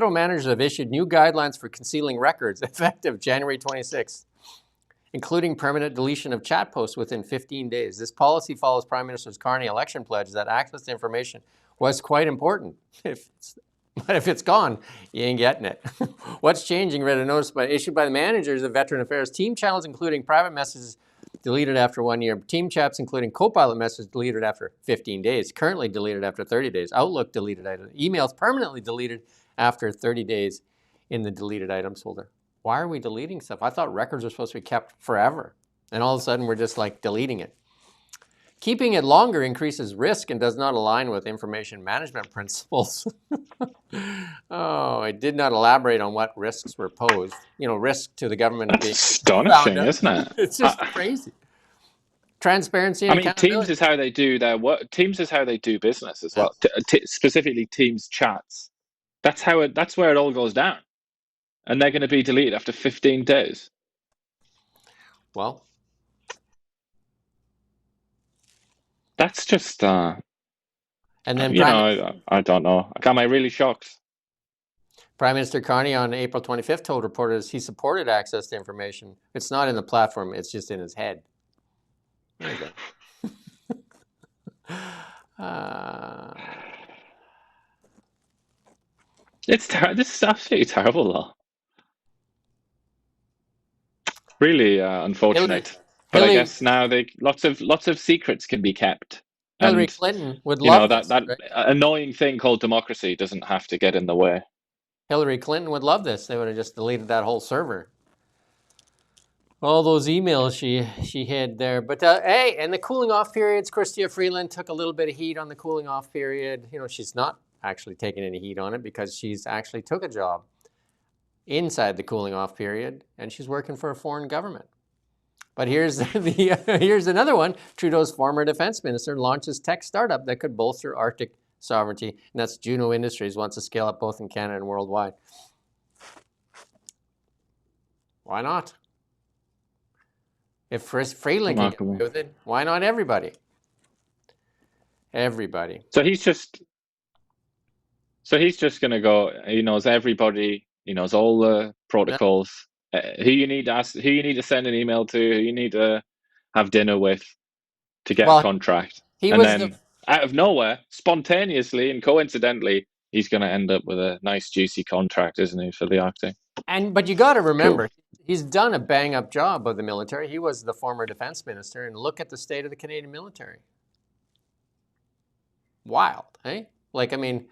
Federal managers have issued new guidelines for concealing records effective January 26th, including permanent deletion of chat posts within 15 days. This policy follows Prime Minister Carney election pledge that access to information was quite important. But if it's gone, you ain't getting it. What's changing? Read a notice issued by the managers of Veteran Affairs. Team channels, including private messages, deleted after 1 year. Team chats, including co-pilot messages, deleted after 15 days. Currently deleted after 30 days. Outlook deleted items. Emails permanently deleted after 30 days in the deleted items folder. Why are we deleting stuff? I thought records were supposed to be kept forever. And all of a sudden, we're just like deleting it. Keeping it longer increases risk and does not align with information management principles. Oh, it did not elaborate on what risks were posed. You know, risk to the government of being astonishing, isn't it? It's just crazy. Transparency and accountability. Teams is how they do their work. Teams is how they do business as well. Specifically, Teams chats. That's where it all goes down. And they're going to be deleted after 15 days. Well, that's just, and then I don't know. Am I really shocked? Prime Minister Carney on April 25th told reporters he supported access to information. It's not in the platform, it's just in his head. There you go. This is absolutely terrible, though. Really unfortunate. But I guess now lots of secrets can be kept. Hillary Clinton would love this. That annoying thing called democracy doesn't have to get in the way. Hillary Clinton would love this. They would have just deleted that whole server. All those emails she hid there. But hey, and the cooling off periods, Chrystia Freeland took a little bit of heat on the cooling off period. You know, she's not actually taking any heat on it because she's actually took a job inside the cooling off period and she's working for a foreign government. But here's here's another one. Trudeau's former defense minister launches tech startup that could bolster Arctic sovereignty, and that's Juno Industries, wants to scale up both in Canada and worldwide. Why not? If Freeland can get away with it, why not everybody? Everybody. So he's just going to go. He knows everybody. He knows all the protocols. Who you need to ask, who you need to send an email to, who you need to have dinner with to get a contract. And then out of nowhere, spontaneously and coincidentally, he's going to end up with a nice juicy contract, isn't he, for the Arctic? But you got to remember, he's done a bang up job of the military. He was the former defense minister, and look at the state of the Canadian military. Wild, eh? Like, I mean,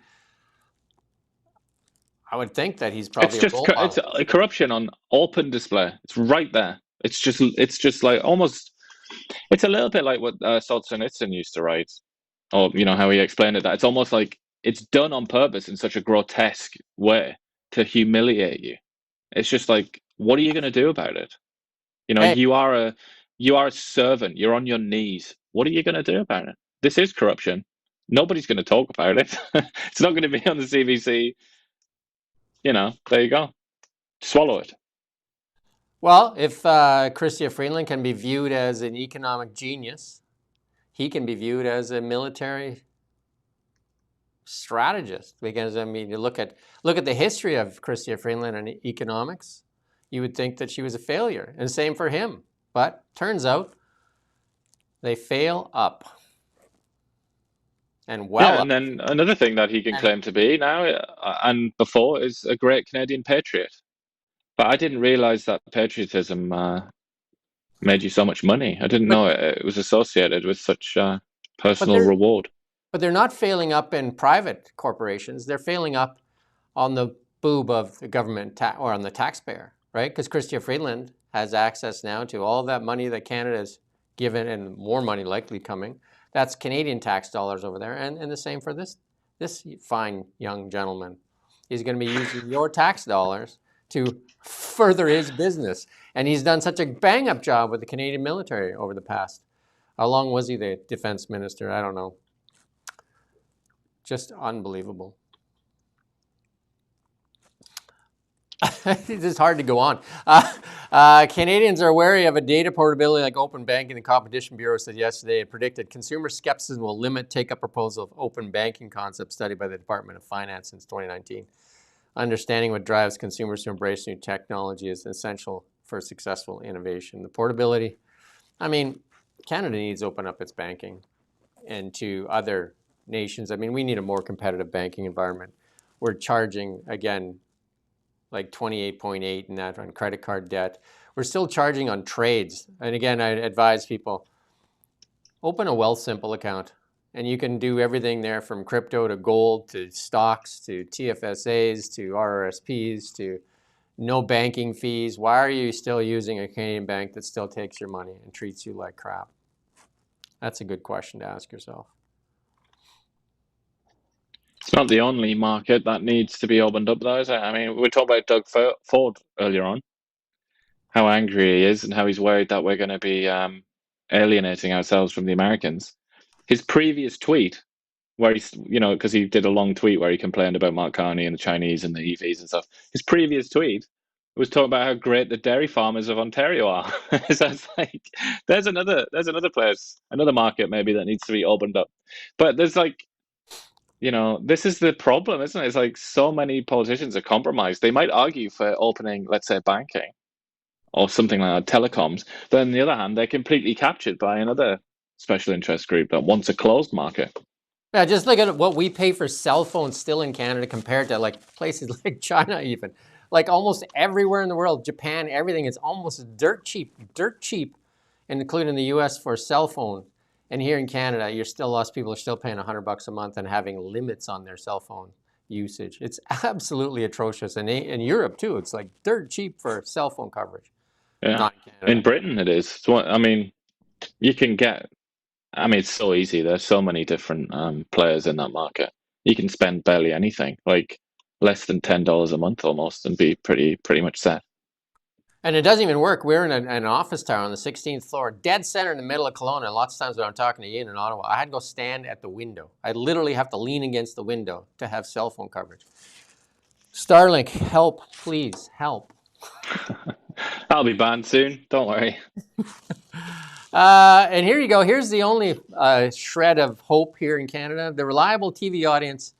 I would think that he's probably it's corruption on open display. It's right there. It's just like almost. It's a little bit like what Solzhenitsyn used to write, or how he explained it. That it's almost like it's done on purpose in such a grotesque way to humiliate you. It's just like, what are you going to do about it? Hey. You are a servant. You're on your knees. What are you going to do about it? This is corruption. Nobody's going to talk about it. It's not going to be on the CBC. There you go. Swallow it. Well, if Chrystia Freeland can be viewed as an economic genius, he can be viewed as a military strategist. Because I mean, you look at the history of Chrystia Freeland and economics, you would think that she was a failure, and same for him. But turns out they fail up. And and then another thing that he can claim to be now and before is a great Canadian patriot. But I didn't realize that patriotism made you so much money. I didn't know it was associated with such personal reward. But they're not failing up in private corporations. They're failing up on the boob of the government or on the taxpayer, right? Because Chrystia Freeland has access now to all that money that Canada's given, and more money likely coming. That's Canadian tax dollars over there, and the same for this fine young gentleman. He's going to be using your tax dollars to further his business, and he's done such a bang-up job with the Canadian military over the past. How long was he the defense minister? I don't know. Just unbelievable. It's just hard to go on. Canadians are wary of a data portability like open banking. The Competition Bureau said yesterday it predicted consumer skepticism will limit take-up proposal of open banking concept studied by the Department of Finance since 2019. Understanding what drives consumers to embrace new technology is essential for successful innovation. The portability, I mean, Canada needs to open up its banking and to other nations. I mean, we need a more competitive banking environment. We're charging, again, like 28.8 and that on credit card debt. We're still charging on trades. And again, I advise people, open a Wealthsimple account and you can do everything there from crypto to gold to stocks to TFSAs to RRSPs to no banking fees. Why are you still using a Canadian bank that still takes your money and treats you like crap? That's a good question to ask yourself. It's not the only market that needs to be opened up, though, is it? I mean, we were talking about Doug Ford earlier on, how angry he is and how he's worried that we're going to be alienating ourselves from the Americans. His previous tweet, where he's, because he did a long tweet where he complained about Mark Carney and the Chinese and the EVs and stuff. His previous tweet was talking about how great the dairy farmers of Ontario are. So it's like, there's another place, another market maybe that needs to be opened up. But there's like, this is the problem, isn't it? It's like so many politicians are compromised. They might argue for opening, let's say, banking or something like that, telecoms. But on the other hand, they're completely captured by another special interest group that wants a closed market. Yeah, just look at what we pay for cell phones still in Canada compared to like places like China even. Like almost everywhere in the world, Japan, everything is almost dirt cheap, and including the US for cell phone. And here in Canada, lots of people are still paying $100 a month and having limits on their cell phone usage. It's absolutely atrocious. And in Europe too, it's like dirt cheap for cell phone coverage. Yeah, in Britain it is. I mean, you can get, it's so easy. There's so many different players in that market. You can spend barely anything, like less than $10 a month almost, and be pretty much set. And it doesn't even work. We're in an office tower on the 16th floor, dead center in the middle of Kelowna. And lots of times when I'm talking to Iain in Ottawa, I had to go stand at the window. I literally have to lean against the window to have cell phone coverage. Starlink, help, please, help. I'll be banned soon. Don't worry. And here you go. Here's the only shred of hope here in Canada. The reliable TV audience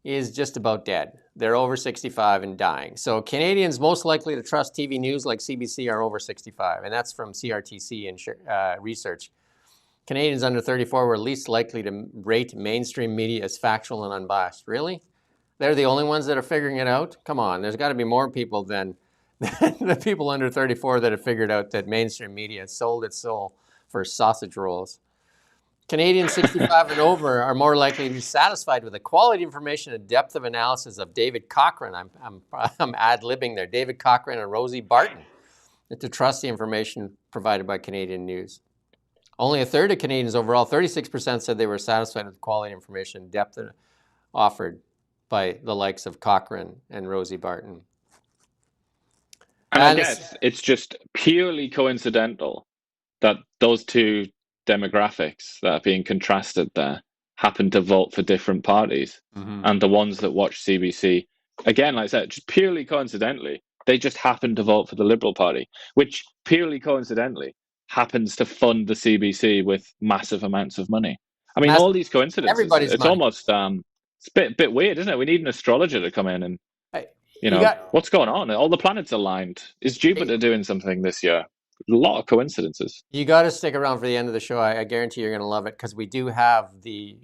is just about dead. They're over 65 and dying. So Canadians most likely to trust TV news like CBC are over 65, and that's from CRTC and research. Canadians under 34 were least likely to rate mainstream media as factual and unbiased. Really? They're the only ones that are figuring it out? Come on, there's got to be more people than the people under 34 that have figured out that mainstream media has sold its soul for sausage rolls. Canadians 65 and over are more likely to be satisfied with the quality information and depth of analysis of David Cochrane. I'm ad-libbing there. David Cochrane and Rosie Barton, and to trust the information provided by Canadian news. Only a third of Canadians overall, 36%, said they were satisfied with the quality information and depth offered by the likes of Cochrane and Rosie Barton. And I guess it's just purely coincidental that those two demographics that are being contrasted there happen to vote for different parties. Mm-hmm. And the ones that watch CBC, again, like I said, just purely coincidentally, they just happen to vote for the Liberal Party, which purely coincidentally happens to fund the CBC with massive amounts of money. I mean, all these coincidences, it's money. Almost, it's a bit weird, isn't it? We need an astrologer to come in and, what's going on? All the planets aligned. Is Jupiter doing something this year? A lot of coincidences. You got to stick around for the end of the show. I guarantee you're going to love it, because we do have the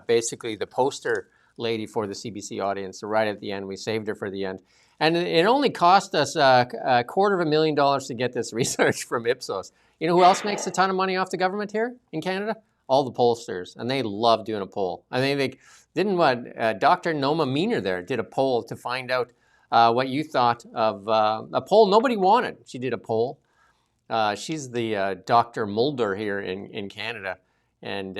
basically the poster lady for the CBC audience. So right at the end, we saved her for the end, and it only cost us $250,000 to get this research from Ipsos. You know who else makes a ton of money off the government here in Canada? All the pollsters, and they love doing a poll. I mean, they didn't Dr. Noma Meaner there did a poll to find out what you thought of a poll nobody wanted. She did a poll. She's the Dr. Mulder here in Canada, and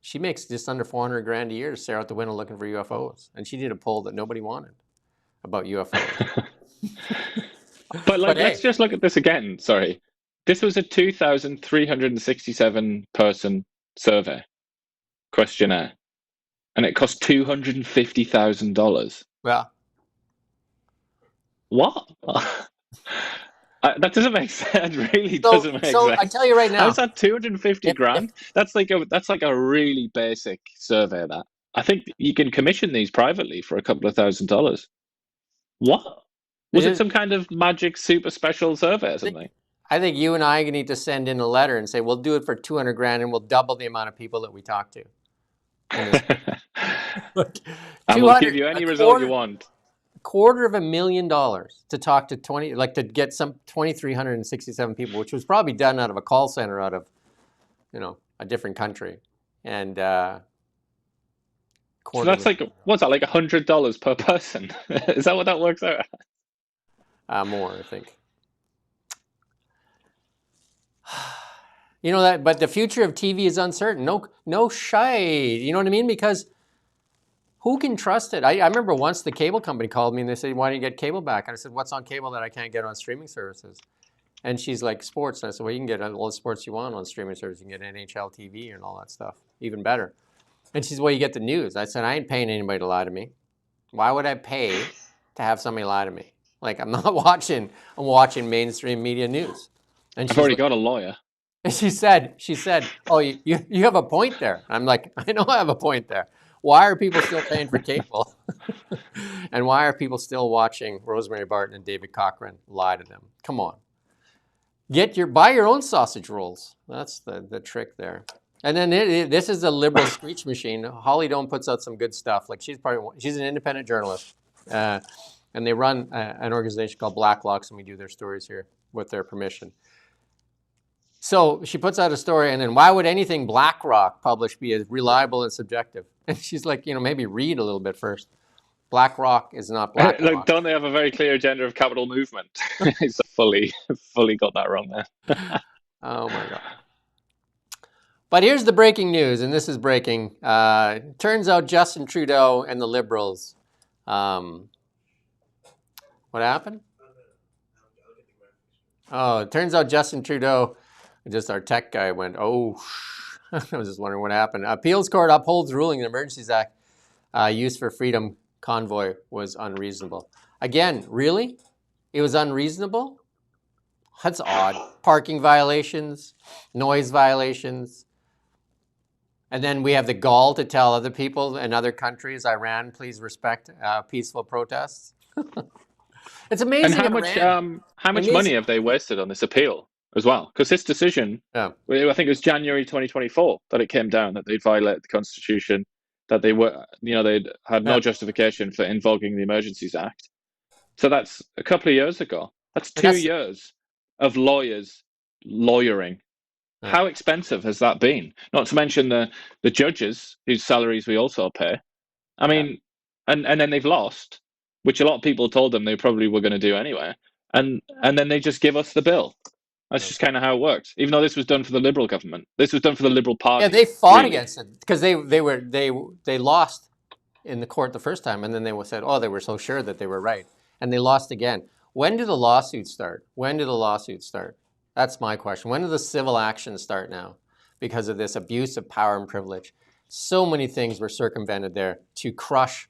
she makes just under $400,000 a year to stare out the window looking for UFOs. And she did a poll that nobody wanted about UFOs. But let's just look at this again. Sorry, this was a 2,367 person survey questionnaire, and it cost $250,000. Yeah. What? That doesn't make sense. It really doesn't make sense. So I tell you right now, how's that 250 grand? That's like a really basic survey. That I think you can commission these privately for a couple of $1,000s. What? Was it some kind of magic super special survey or something? I think you and I need to send in a letter and say, we'll do it for 200 grand and we'll double the amount of people that we talk to. And we'll give you any result you want. $250,000 to talk to to get some 2,367 people, which was probably done out of a call center out of, a different country. And so that's like, what's that, like $100 per person? Is that what that works out? More, I think. That, but the future of TV is uncertain. No shade. You know what I mean? Because who can trust it? I remember once the cable company called me and they said, why don't you get cable back? And I said, what's on cable that I can't get on streaming services? And she's like, sports. And I said, well, you can get all the sports you want on streaming services. You can get NHL TV and all that stuff. Even better. And she said, well, you get the news. I said, I ain't paying anybody to lie to me. Why would I pay to have somebody lie to me? Like, I'm watching mainstream media news. And I've already got a lawyer. And she said, oh, you have a point there. I'm like, I know I have a point there. Why are people still paying for cable? And why are people still watching Rosemary Barton and David Cochran lie to them? Come on. Buy your own sausage rolls. That's the trick there. And then this is a liberal screech machine. Holly Doan puts out some good stuff. Like she's an independent journalist. And they run an organization called Blacklocks, and we do their stories here with their permission. So she puts out a story, and then why would anything BlackRock published be as reliable and subjective? And she's like, maybe read a little bit first. BlackRock is not BlackRock. Like, don't they have a very clear agenda of capital movement? He's fully got that wrong there. Oh my God. But here's the breaking news, and this is breaking. Turns out Justin Trudeau and the Liberals. What happened? Oh, it turns out Justin Trudeau, just our tech guy, went, oh, I was just wondering what happened. Appeals court upholds ruling the Emergencies Act used for Freedom Convoy was unreasonable. Again, really? It was unreasonable? That's odd. Parking violations, noise violations. And then we have the gall to tell other people in other countries, Iran, please respect peaceful protests. It's amazing. And how much money have they wasted on this appeal as well? Because this decision, I think it was January 2024 that it came down that they'd violated the Constitution, that they'd had no justification for invoking the Emergencies Act. So that's a couple of years ago. That's 2 years of lawyers lawyering. Yeah. How expensive has that been? Not to mention the judges whose salaries we also pay. I mean, and then they've lost, which a lot of people told them they probably were going to do anyway. And then they just give us the bill. That's just kind of how it works. Even though this was done for the Liberal government, this was done for the Liberal Party. Yeah, they fought against it because they lost in the court the first time, and then they said, oh, they were so sure that they were right, and they lost again. When do the lawsuits start? That's my question. When do the civil actions start now? Because of this abuse of power and privilege. So many things were circumvented there to crush,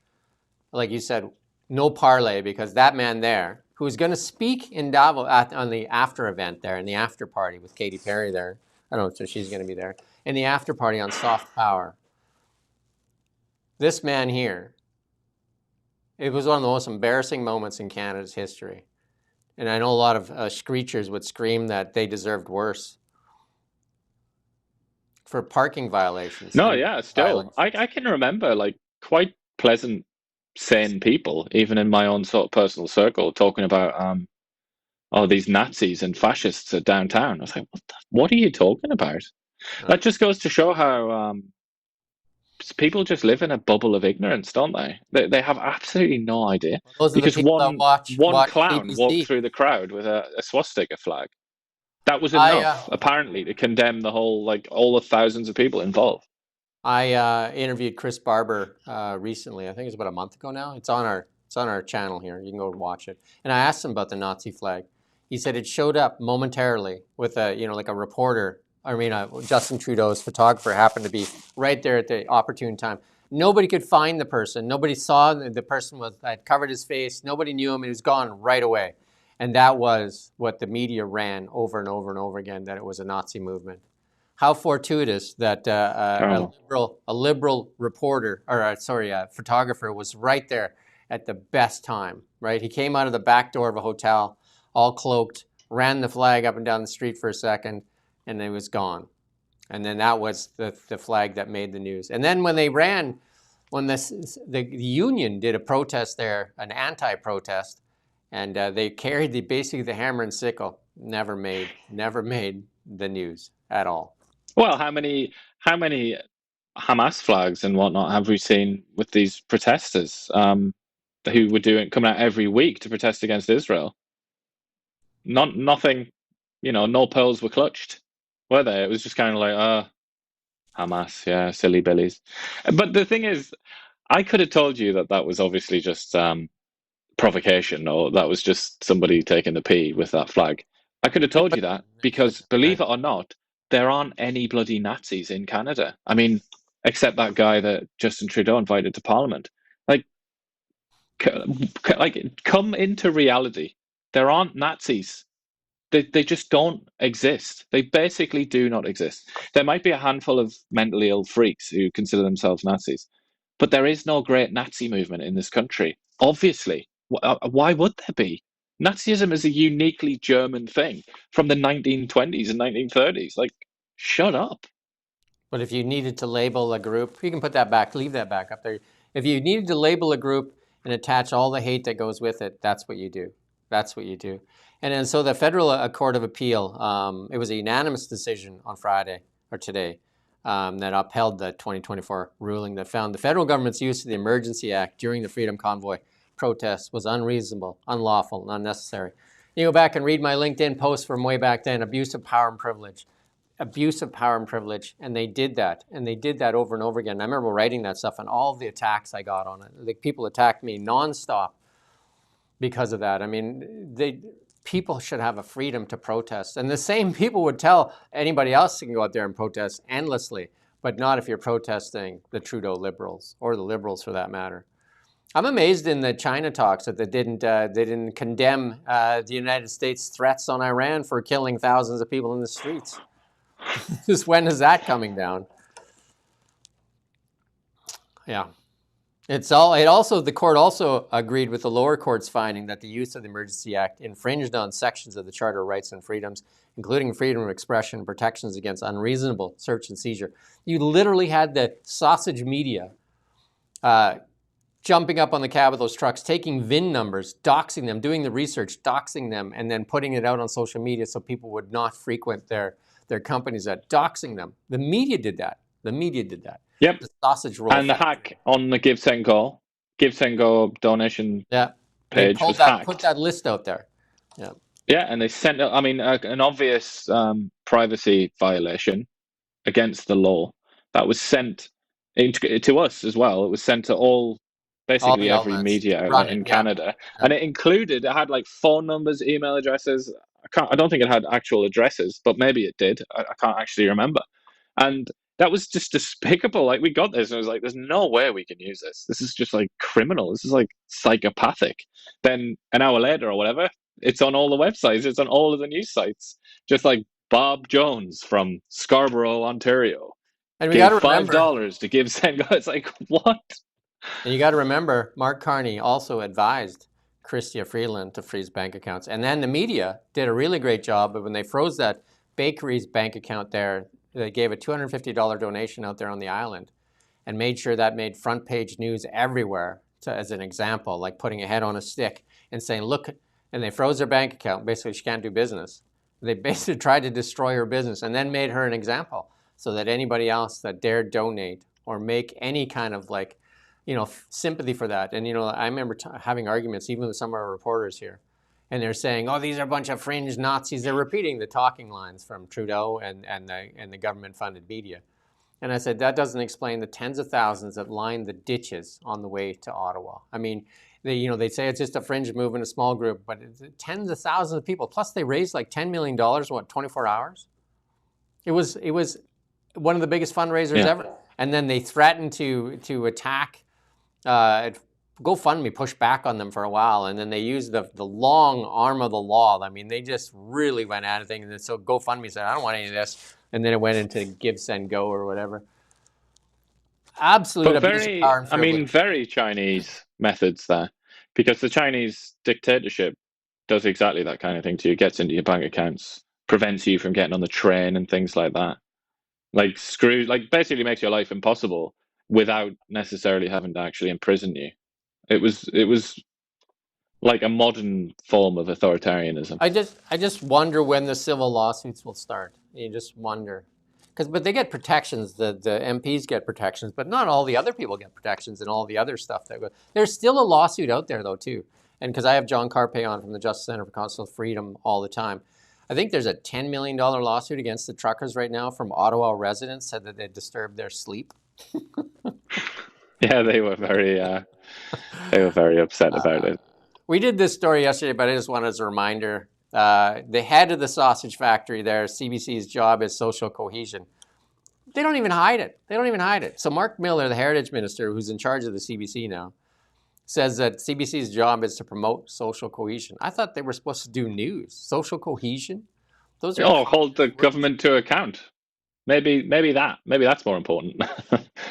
like you said, no parlay, because that man there, who's going to speak in Davos on the after event there, in the after party with Katy Perry there. I don't know if she's going to be there. In the after party on soft power. This man here, it was one of the most embarrassing moments in Canada's history. And I know a lot of screechers would scream that they deserved worse for parking violations. No, yeah, still. I can remember like quite pleasant, sane people, even in my own sort of personal circle, talking about, these Nazis and fascists at downtown. I was like, what are you talking about? Oh. That just goes to show how people just live in a bubble of ignorance, don't they? They have absolutely no idea. Those because one clown BBC. walked through the crowd with a swastika flag. That was enough, apparently, to condemn the whole, all the thousands of people involved. I interviewed Chris Barber recently. I think it's about a month ago now. It's on our channel here. You can go watch it. And I asked him about the Nazi flag. He said it showed up momentarily with a reporter. Justin Trudeau's photographer happened to be right there at the opportune time. Nobody could find the person. Nobody saw the person had covered his face. Nobody knew him. He was gone right away. And that was what the media ran over and over and over again, that it was a Nazi movement. how fortuitous that Terrible. a liberal reporter, or a photographer was right there at the best time, right? He came out of the back door of a hotel, all cloaked, ran the flag up and down the street for a second, and then was gone. And then that was the flag that made the news. And then when they ran, when the union did a protest there, an anti-protest, and they carried basically the hammer and sickle, never made the news at all. Well, how many Hamas flags and whatnot have we seen with these protesters who were coming out every week to protest against Israel? Nothing, no pearls were clutched, were they? It was just kind of like, Hamas, yeah, silly billies. But the thing is, I could have told you that was obviously just provocation, or that was just somebody taking the pee with that flag. I could have told you that because, believe it or not, there aren't any bloody Nazis in Canada. I mean, except that guy that Justin Trudeau invited to Parliament. Like, come into reality. There aren't Nazis. They just don't exist. They basically do not exist. There might be a handful of mentally ill freaks who consider themselves Nazis, but there is no great Nazi movement in this country. Obviously, why would there be? Nazism is a uniquely German thing from the 1920s and 1930s. Like, shut up. But if you needed to label a group, you can put that back, leave that back up there. If you needed to label a group and attach all the hate that goes with it, that's what you do. That's what you do. And then so the Federal Court of Appeal, it was a unanimous decision on Friday or today that upheld the 2024 ruling that found the federal government's use of the Emergency Act during the Freedom Convoy protest was unreasonable, unlawful, and unnecessary. You go back and read my LinkedIn post from way back then, abuse of power and privilege. Abuse of power and privilege, and they did that, over and over again. I remember writing that stuff and all the attacks I got on it. Like, people attacked me nonstop because of that. I mean, people should have a freedom to protest, and the same people would tell anybody else can go out there and protest endlessly, but not if you're protesting the Trudeau Liberals or the Liberals for that matter. I'm amazed in the China talks that they didn't condemn the United States' threats on Iran for killing thousands of people in the streets. Just when is that coming down? Yeah. The court also agreed with the lower court's finding that the use of the Emergency Act infringed on sections of the Charter of Rights and Freedoms, including freedom of expression, protections against unreasonable search and seizure. You literally had the sausage media jumping up on the cab of those trucks, taking VIN numbers, doxing them, doing the research, doxing them, and then putting it out on social media so people would not frequent their companies, doxing them. The media did that. Yep. The sausage roll. And the hack on the Give, Send, Go donation page was hacked. Put that list out there. Yeah. Yeah, and they sent, I mean, an obvious privacy violation against the law that was sent to us as well. It was sent to basically every media outlet in Canada. Yeah. And it had like phone numbers, email addresses. I don't think it had actual addresses, but maybe it did. I can't actually remember. And that was just despicable. Like, we got this and it was like, there's no way we can use this. This is just like criminal. This is like psychopathic. Then an hour later or whatever, it's on all the websites. It's on all of the news sites. Just like Bob Jones from Scarborough, Ontario. And we got $5 to give Send Go. It's like, what? And you got to remember, Mark Carney also advised Chrystia Freeland to freeze bank accounts. And then the media did a really great job, but when they froze that bakery's bank account there, they gave a $250 donation out there on the island and made sure that made front page news everywhere as an example, like putting a head on a stick and saying, look, and they froze her bank account. Basically, she can't do business. They basically tried to destroy her business and then made her an example so that anybody else that dared donate or make any kind of sympathy for that. And, I remember having arguments even with some of our reporters here. And they're saying, oh, these are a bunch of fringe Nazis. They're repeating the talking lines from Trudeau and the government-funded media. And I said, that doesn't explain the tens of thousands that line the ditches on the way to Ottawa. I mean, they say it's just a fringe movement, a small group, but it's tens of thousands of people. Plus, they raised like $10 million in 24 hours? It was one of the biggest fundraisers ever. And then they threatened to attack GoFundMe, pushed back on them for a while, and then they used the long arm of the law. I mean, they just really went at it. And so GoFundMe said, I don't want any of this. and then it went into give, send, go or whatever. Absolute But abuse of power and privilege. very Chinese methods there, because the Chinese dictatorship does exactly that kind of thing to you. Gets into your bank accounts, prevents you from getting on the train and things like that. Like basically makes your life impossible without necessarily having to actually imprison you. It was like a modern form of authoritarianism. I just wonder when the civil lawsuits will start. You just wonder. But they get protections, the MPs get protections, but not all the other people get protections and all the other stuff that goes. There's still a lawsuit out there though too. And because I have John Carpe on from the Justice Center for Constitutional Freedom all the time. I think there's a $10 million lawsuit against the truckers right now from Ottawa residents said that they disturbed their sleep. Yeah, they were very upset about it. We did this story yesterday, but I just wanted as a reminder. The head of the sausage factory there, CBC's job is social cohesion. They don't even hide it. They don't even hide it. So Mark Miller, the Heritage Minister, who's in charge of the CBC now, says that CBC's job is to promote social cohesion. I thought they were supposed to do news. Social cohesion? Those are hold the government to account. Maybe that's more important.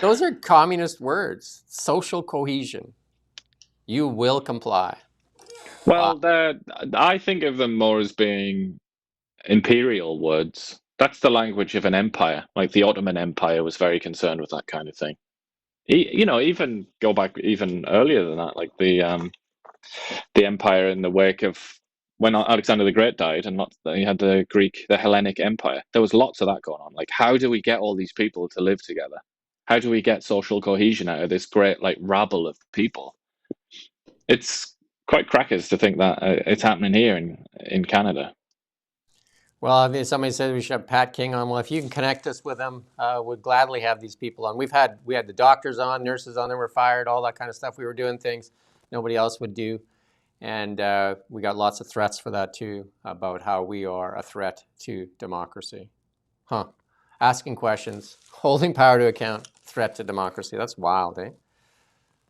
Those are communist words. Social cohesion. You will comply. Well, I think of them more as being imperial words. That's the language of an empire. Like the Ottoman Empire was very concerned with that kind of thing. Even go back even earlier than that, like the empire in the wake of when Alexander the Great died, and you had the Hellenic Empire. There was lots of that going on. Like, how do we get all these people to live together? How do we get social cohesion out of this great rabble of people? It's quite crackers to think that it's happening here in Canada. Well, if somebody said we should have Pat King on, well, if you can connect us with them, we'd gladly have these people on. We had the doctors on, nurses on, they were fired, all that kind of stuff. We were doing things nobody else would do. And we got lots of threats for that too, about how we are a threat to democracy. Asking questions, holding power to account, threat to democracy. That's wild, eh?